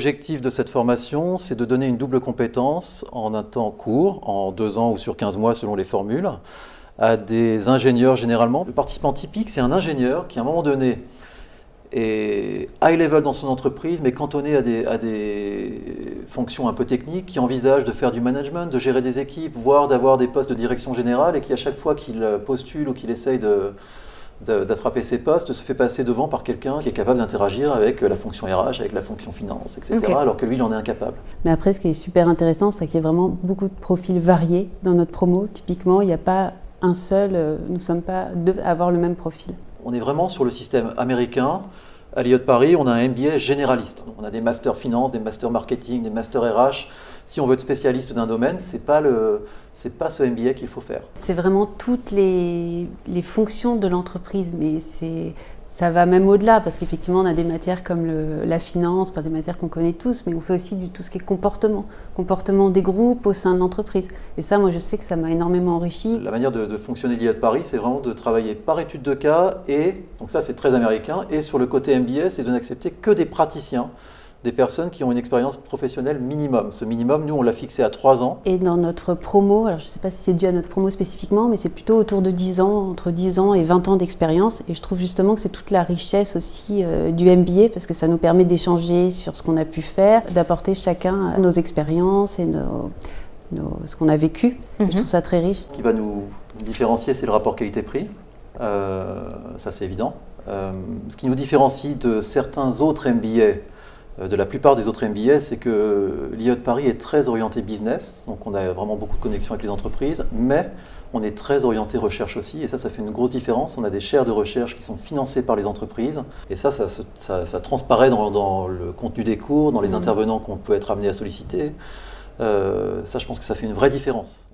L'objectif de cette formation, c'est de donner une double compétence en un temps court, en 2 ans ou sur 15 mois selon les formules, à des ingénieurs généralement. Le participant typique, c'est un ingénieur qui à un moment donné est high level dans son entreprise, mais cantonné à des fonctions un peu techniques, qui envisage de faire du management, de gérer des équipes, voire d'avoir des postes de direction générale, et qui à chaque fois qu'il postule ou qu'il essaye d'attraper ses postes, se fait passer devant par quelqu'un qui est capable d'interagir avec la fonction RH, avec la fonction finance, etc., okay. Alors que lui, il en est incapable. Mais après, ce qui est super intéressant, c'est qu'il y a vraiment beaucoup de profils variés dans notre promo. Typiquement, il n'y a pas un seul, nous ne sommes pas deux à avoir le même profil. On est vraiment sur le système américain. À l'IE de Paris, on a un MBA généraliste. Donc on a des masters finance, des masters marketing, des masters RH. Si on veut être spécialiste d'un domaine, c'est pas ce MBA qu'il faut faire. C'est vraiment toutes les fonctions de l'entreprise, mais ça va même au-delà, parce qu'effectivement, on a des matières comme la finance, des matières qu'on connaît tous, mais on fait aussi tout ce qui est comportement des groupes au sein de l'entreprise. Et ça, moi, je sais que ça m'a énormément enrichi. La manière de fonctionner l'IE de Paris, c'est vraiment de travailler par étude de cas, et donc ça, c'est très américain, et sur le côté MBA, c'est de n'accepter que des praticiens, des personnes qui ont une expérience professionnelle minimum. Ce minimum, nous, on l'a fixé à 3 ans. Et dans notre promo, alors je ne sais pas si c'est dû à notre promo spécifiquement, mais c'est plutôt autour de 10 ans, entre 10 ans et 20 ans d'expérience. Et je trouve justement que c'est toute la richesse aussi du MBA, parce que ça nous permet d'échanger sur ce qu'on a pu faire, d'apporter chacun nos expériences et ce qu'on a vécu. Je trouve ça très riche. Ce qui va nous différencier, c'est le rapport qualité-prix. Ça, c'est évident. Ce qui nous différencie de certains autres MBA, de la plupart des autres MBA, c'est que l'IE de Paris est très orienté business, donc on a vraiment beaucoup de connexions avec les entreprises, mais on est très orienté recherche aussi, et ça fait une grosse différence. On a des chaires de recherche qui sont financées par les entreprises, et ça transparaît dans le contenu des cours, dans les intervenants qu'on peut être amené à solliciter. Ça, je pense que ça fait une vraie différence.